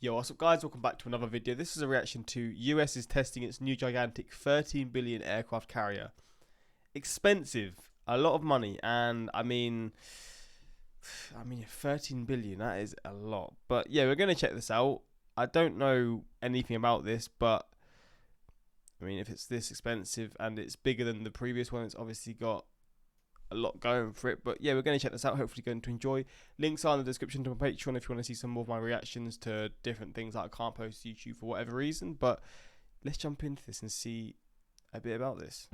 Yo, what's up guys, welcome back to another video. This is a reaction to US is testing its new gigantic 13 billion aircraft carrier. Expensive, a lot of money, and I mean 13 billion, that is a lot. But yeah, we're going to check this out. I don't know anything about this, but I mean, if it's this expensive and it's bigger than the previous one, it's obviously got a lot going for it. But yeah, we're going to check this out. Hopefully going to enjoy. Links are in the description to my Patreon if you want to see some more of my reactions to different things that I can't post to YouTube for whatever reason. But let's jump into this and see a bit about this.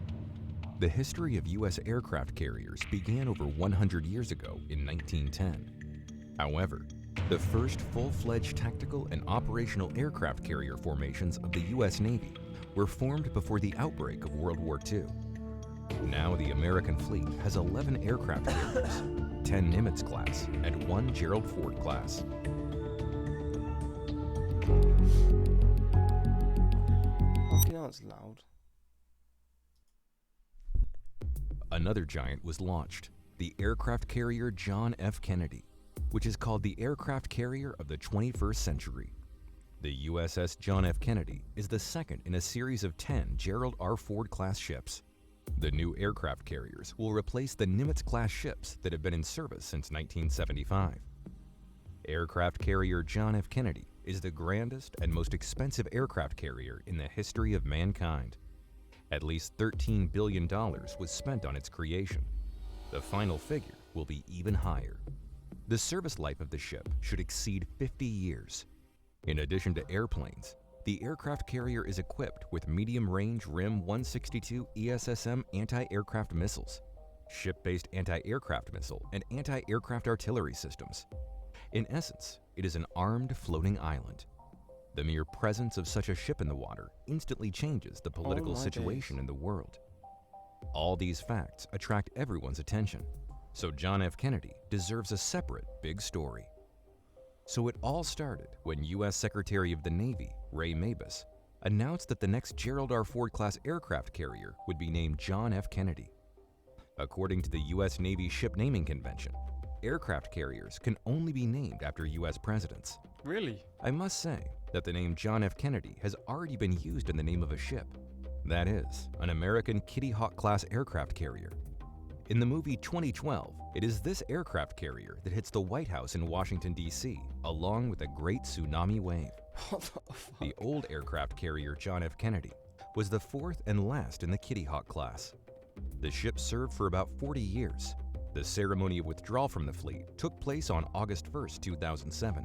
The history of U.S. aircraft carriers began over 100 years ago in 1910. However, the first full-fledged tactical and operational aircraft carrier formations of the U.S. Navy were formed before the outbreak of World War II. Now the American fleet has 11 aircraft carriers, 10 Nimitz class, and 1 Gerald Ford class. Okay, now it's loud. Another giant was launched, the aircraft carrier John F. Kennedy, which is called the aircraft carrier of the 21st century. The USS John F. Kennedy is the second in a series of 10 Gerald R. Ford class ships. The new aircraft carriers will replace the Nimitz-class ships that have been in service since 1975. Aircraft carrier John F. Kennedy is the grandest and most expensive aircraft carrier in the history of mankind. At least $13 billion was spent on its creation. The final figure will be even higher. The service life of the ship should exceed 50 years. In addition to airplanes, the aircraft carrier is equipped with medium-range RIM 162 ESSM anti-aircraft missiles, ship-based anti-aircraft missile, and anti-aircraft artillery systems. In essence, it is an armed floating island. The mere presence of such a ship in the water instantly changes the political situation in the world. All these facts attract everyone's attention, so John F. Kennedy deserves a separate big story. So it all started when U.S. Secretary of the Navy, Ray Mabus, announced that the next Gerald R. Ford class aircraft carrier would be named John F. Kennedy. According to the U.S. Navy Ship Naming Convention, aircraft carriers can only be named after U.S. presidents. Really? I must say that the name John F. Kennedy has already been used in the name of a ship. That is, an American Kitty Hawk class aircraft carrier. In the movie 2012, it is this aircraft carrier that hits the White House in Washington, D.C., along with a great tsunami wave. What the fuck? The old aircraft carrier John F. Kennedy was the fourth and last in the Kitty Hawk class. The ship served for about 40 years. The ceremony of withdrawal from the fleet took place on August 1, 2007.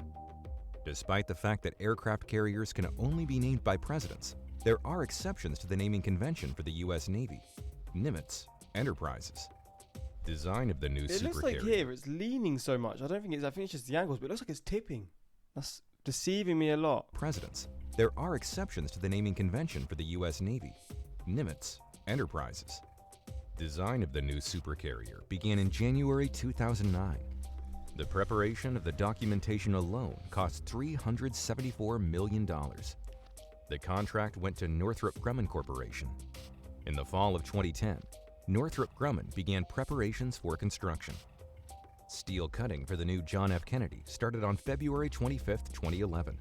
Despite the fact that aircraft carriers can only be named by presidents, there are exceptions to the naming convention for the U.S. Navy. Nimitz Enterprises. Design of the new It looks supercarrier. like here it's leaning so much. I think it's just the angles, but it looks like it's tipping. That's deceiving me a lot. Presidents. There are exceptions to the naming convention for the U.S. Navy. Nimitz Enterprises. Design of the new supercarrier began in January 2009. The preparation of the documentation alone cost $374 million. The contract went to Northrop Grumman Corporation. In the fall of 2010, Northrop Grumman began preparations for construction. Steel cutting for the new John F. Kennedy started on February 25, 2011.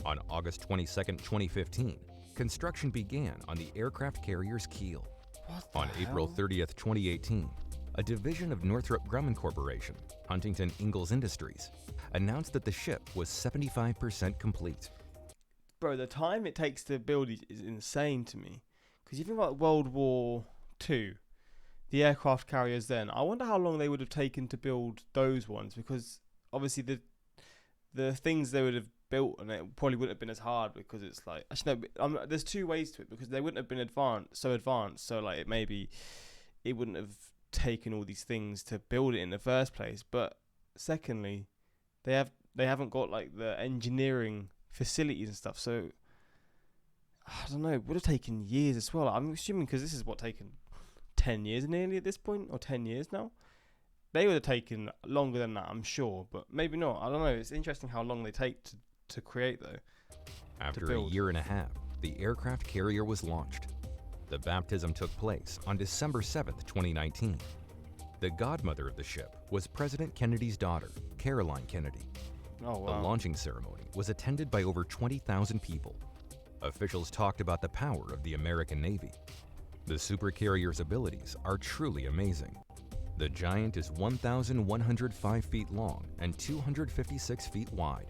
On August 22, 2015, construction began on the aircraft carrier's keel. On April 30, 2018, a division of Northrop Grumman Corporation, Huntington Ingalls Industries, announced that the ship was 75% complete. Bro, the time it takes to build is insane to me. Because you think about World War II, the aircraft carriers then, I wonder how long they would have taken to build those ones, because obviously the things they would have built, and it probably wouldn't have been as hard, because it's like, actually no, there's two ways to it, because they wouldn't have been advanced, so like it wouldn't have taken all these things to build it in the first place. But secondly, they haven't got like the engineering facilities and stuff, so I don't know, it would have taken years as well. I'm assuming, because this is what taken 10 years nearly at this point, or 10 years now. They would have taken longer than that, I'm sure, but maybe not. I don't know. It's interesting how long they take to create, though. After a year and a half, the aircraft carrier was launched. The baptism took place on December 7, 2019. The godmother of the ship was President Kennedy's daughter, Caroline Kennedy. Oh, The wow. launching ceremony was attended by over 20,000 people. Officials talked about the power of the American Navy. The supercarrier's abilities are truly amazing. The Giant is 1,105 feet long and 256 feet wide.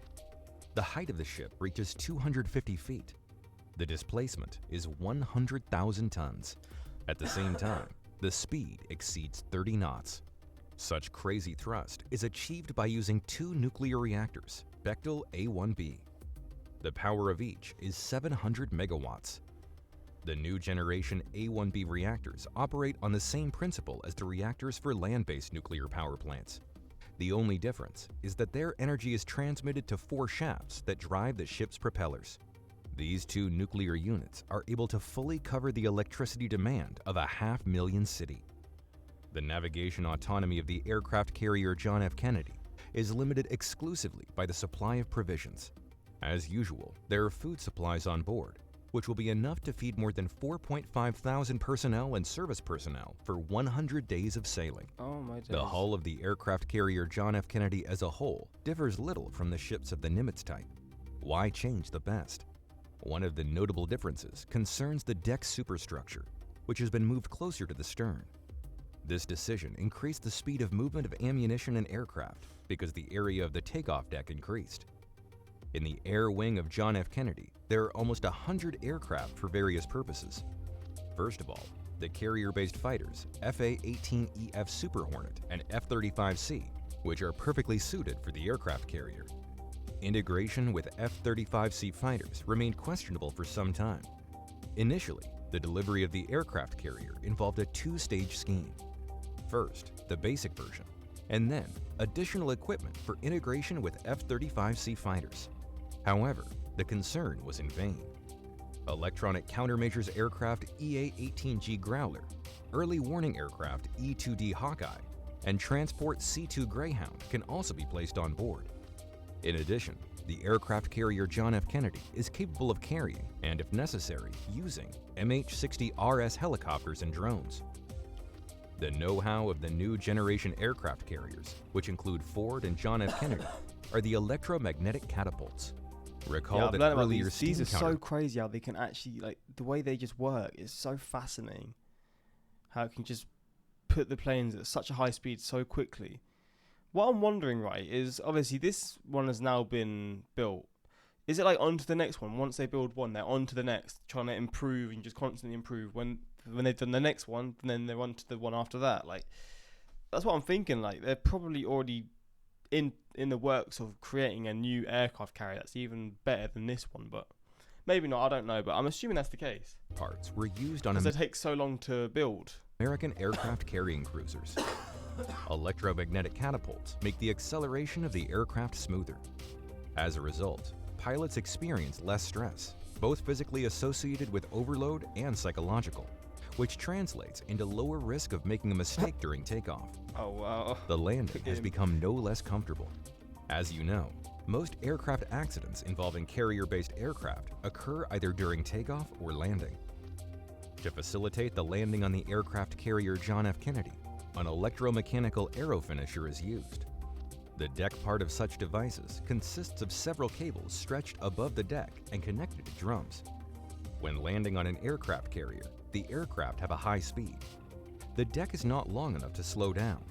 The height of the ship reaches 250 feet. The displacement is 100,000 tons. At the same time, the speed exceeds 30 knots. Such crazy thrust is achieved by using two nuclear reactors, Bechtel A1B. The power of each is 700 megawatts. The new generation A1B reactors operate on the same principle as the reactors for land-based nuclear power plants. The only difference is that their energy is transmitted to 4 shafts that drive the ship's propellers. These 2 nuclear units are able to fully cover the electricity demand of a 500,000 city. The navigation autonomy of the aircraft carrier John F. Kennedy is limited exclusively by the supply of provisions. As usual, there are food supplies on board, which will be enough to feed more than 4.5 thousand personnel and service personnel for 100 days of sailing. Oh, my days. The hull of the aircraft carrier John F. Kennedy as a whole differs little from the ships of the Nimitz type. Why change the best? One of the notable differences concerns the deck superstructure, which has been moved closer to the stern. This decision increased the speed of movement of ammunition and aircraft because the area of the takeoff deck increased. In the air wing of John F. Kennedy, there are almost 100 aircraft for various purposes. First of all, the carrier-based fighters FA-18EF Super Hornet and F-35C, which are perfectly suited for the aircraft carrier. Integration with F-35C fighters remained questionable for some time. Initially, the delivery of the aircraft carrier involved a 2-stage scheme. First, the basic version, and then additional equipment for integration with F-35C fighters. However, the concern was in vain. Electronic countermeasures aircraft EA-18G Growler, early warning aircraft E-2D Hawkeye, and transport C-2 Greyhound can also be placed on board. In addition, the aircraft carrier John F. Kennedy is capable of carrying, and if necessary, using MH-60RS helicopters and drones. The know-how of the new generation aircraft carriers, which include Ford and John F. Kennedy, are the electromagnetic catapults. Recall that earlier these are so crazy how they can actually, like, the way they just work is so fascinating. How it can just put the planes at such a high speed so quickly. What I'm wondering, right, is obviously this one has now been built. Is it like on to the next one? Once they build one, they're on to the next, trying to improve and just constantly improve. When they've done the next one, then they're on to the one after that. Like, that's what I'm thinking. Like, they're probably already in the works of creating a new aircraft carrier that's even better than this one, but maybe not. I don't know, but I'm assuming that's the case. Parts were used on because they take so long to build. American aircraft carrying cruisers. Electromagnetic catapults make the acceleration of the aircraft smoother. As a result, pilots experience less stress, both physically associated with overload and psychological, which translates into lower risk of making a mistake during takeoff. Oh, wow. The landing has become no less comfortable. As you know, most aircraft accidents involving carrier-based aircraft occur either during takeoff or landing. To facilitate the landing on the aircraft carrier John F. Kennedy, an electromechanical aero finisher is used. The deck part of such devices consists of several cables stretched above the deck and connected to drums. When landing on an aircraft carrier, the aircraft have a high speed. The deck is not long enough to slow down.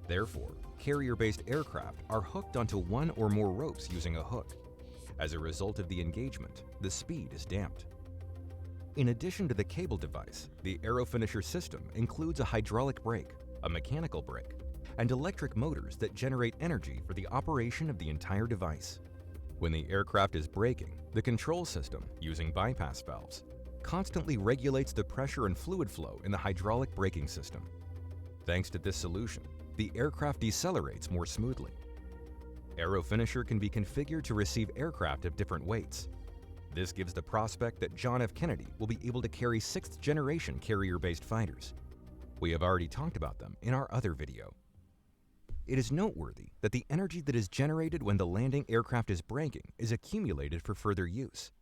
Therefore, carrier-based aircraft are hooked onto one or more ropes using a hook. As a result of the engagement, the speed is damped. In addition to the cable device, the aero finisher system includes a hydraulic brake, a mechanical brake, and electric motors that generate energy for the operation of the entire device. When the aircraft is braking, the control system, using bypass valves, constantly regulates the pressure and fluid flow in the hydraulic braking system. Thanks to this solution, the aircraft decelerates more smoothly. Aero finisher can be configured to receive aircraft of different weights. This gives the prospect that John F. Kennedy will be able to carry 6th generation carrier-based fighters. We have already talked about them in our other video. It is noteworthy that the energy that is generated when the landing aircraft is braking is accumulated for further use.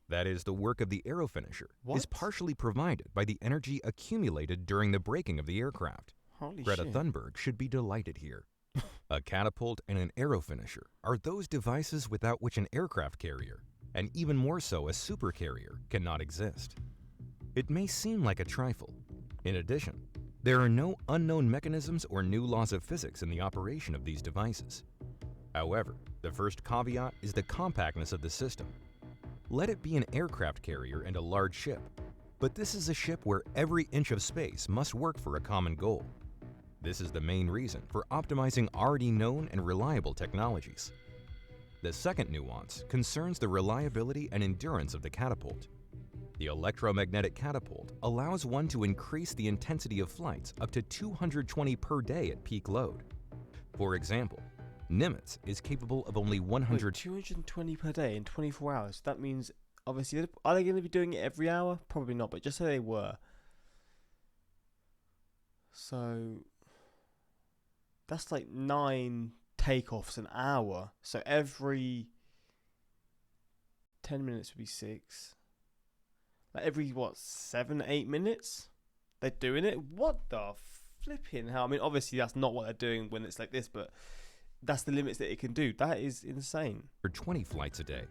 That is, the work of the aero finisher is partially provided by the energy accumulated during the braking of the aircraft. Holy Greta shit. Thunberg should be delighted here. A catapult and an arrow finisher are those devices without which an aircraft carrier, and even more so a supercarrier, cannot exist. It may seem like a trifle. In addition, there are no unknown mechanisms or new laws of physics in the operation of these devices. However, the first caveat is the compactness of the system. Let it be an aircraft carrier and a large ship, but this is a ship where every inch of space must work for a common goal. This is the main reason for optimizing already known and reliable technologies. The second nuance concerns the reliability and endurance of the catapult. The electromagnetic catapult allows one to increase the intensity of flights up to 220 per day at peak load. For example, Nimitz is capable of only 100. Wait, 220 per day in 24 hours. That means, obviously, are they going to be doing it every hour? Probably not, but just say they were. So, that's like 9 takeoffs an hour. So every 10 minutes would be 6. Like every, 7, 8 minutes? They're doing it? What the flipping hell? I mean, obviously that's not what they're doing when it's like this, but that's the limits that it can do. That is insane. 20 flights a day.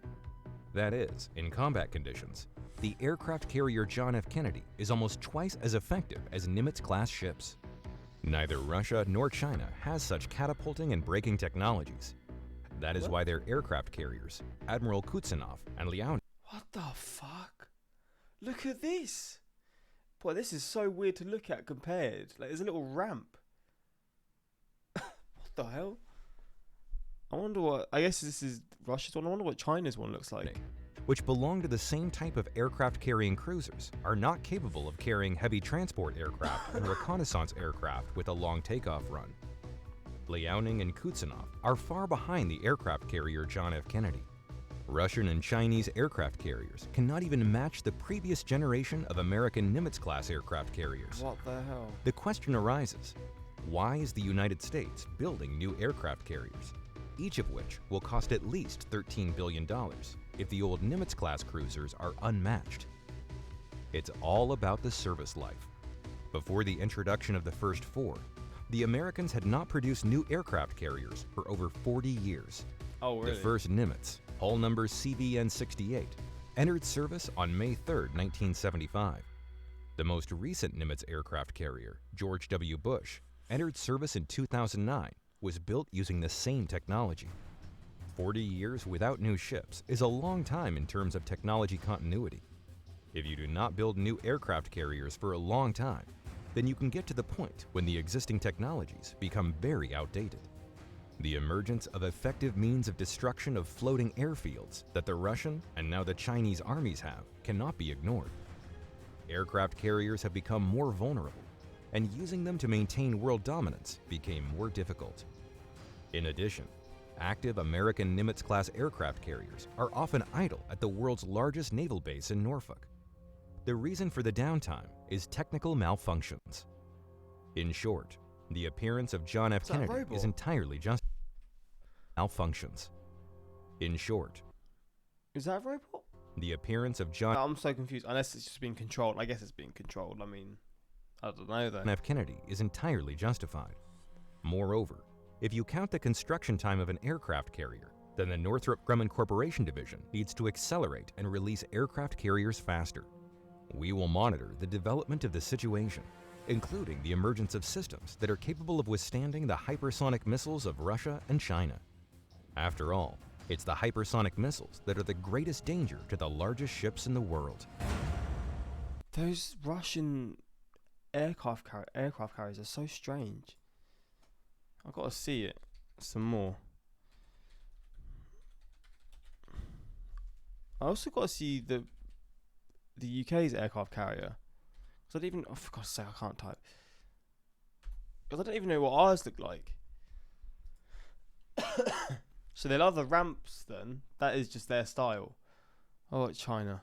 That is, in combat conditions, the aircraft carrier John F. Kennedy is almost twice as effective as Nimitz-class ships. Neither Russia nor China has such catapulting and braking technologies. That is why their aircraft carriers, Admiral Kutuzov and Liaoning. What the fuck? Look at this. Boy, this is so weird to look at compared. Like, there's a little ramp. What the hell? I wonder what... I guess this is Russia's one. I wonder what China's one looks like. Which belong to the same type of aircraft-carrying cruisers, are not capable of carrying heavy transport aircraft and reconnaissance aircraft with a long takeoff run. Liaoning and Kutuzov are far behind the aircraft carrier John F. Kennedy. Russian and Chinese aircraft carriers cannot even match the previous generation of American Nimitz-class aircraft carriers. What the hell? The question arises, why is the United States building new aircraft carriers, each of which will cost at least $13 billion if the old Nimitz-class cruisers are unmatched? It's all about the service life. Before the introduction of the first 4, the Americans had not produced new aircraft carriers for over 40 years. Oh, really? The first Nimitz, hull number CVN-68, entered service on May 3, 1975. The most recent Nimitz aircraft carrier, George W. Bush, entered service in 2009, was built using the same technology. 40 years without new ships is a long time in terms of technology continuity. If you do not build new aircraft carriers for a long time, then you can get to the point when the existing technologies become very outdated. The emergence of effective means of destruction of floating airfields that the Russian and now the Chinese armies have cannot be ignored. Aircraft carriers have become more vulnerable, and using them to maintain world dominance became more difficult. In addition, active American Nimitz-class aircraft carriers are often idle at the world's largest naval base in Norfolk. The reason for the downtime is technical malfunctions. In short, the appearance of John F. Kennedy is entirely just malfunctions. In short, is that a robot? The appearance of John I'm so confused. Unless it's just being controlled. I guess it's being controlled. I mean, I don't know though. F. Kennedy is entirely justified. Moreover, if you count the construction time of an aircraft carrier, then the Northrop Grumman Corporation division needs to accelerate and release aircraft carriers faster. We will monitor the development of the situation, including the emergence of systems that are capable of withstanding the hypersonic missiles of Russia and China. After all, it's the hypersonic missiles that are the greatest danger to the largest ships in the world. Those Russian aircraft carriers are so strange. I've got to see it some more. I also got to see the UK's aircraft carrier. Cause I don't even, oh, for God's sake, I can't type. Because I don't even know what ours look like. So they love the ramps then. That is just their style. Oh, it's China.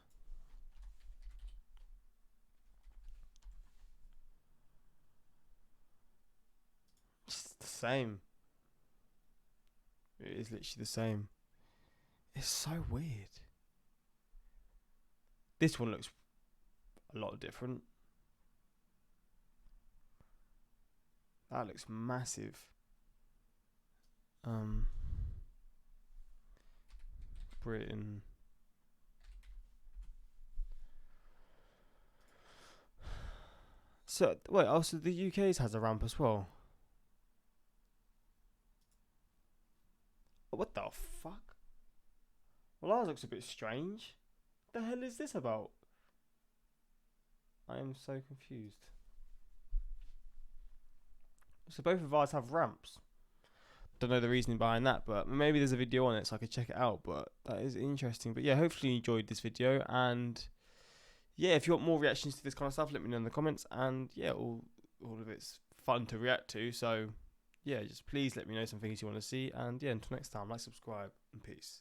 It's the same. It is literally the same. It's so weird. This one looks a lot different. That looks massive. Britain. So wait, also the UK's has a ramp as well. What the fuck? Well, ours looks a bit strange. What the hell is this about? I am so confused. So both of ours have ramps. Don't know the reasoning behind that, but maybe there's a video on it so I could check it out. But that is interesting. But yeah, hopefully you enjoyed this video, and yeah, if you want more reactions to this kind of stuff, let me know in the comments. And yeah, all of it's fun to react to. So yeah, just please let me know some things you want to see. And yeah, until next time, like, subscribe, and peace.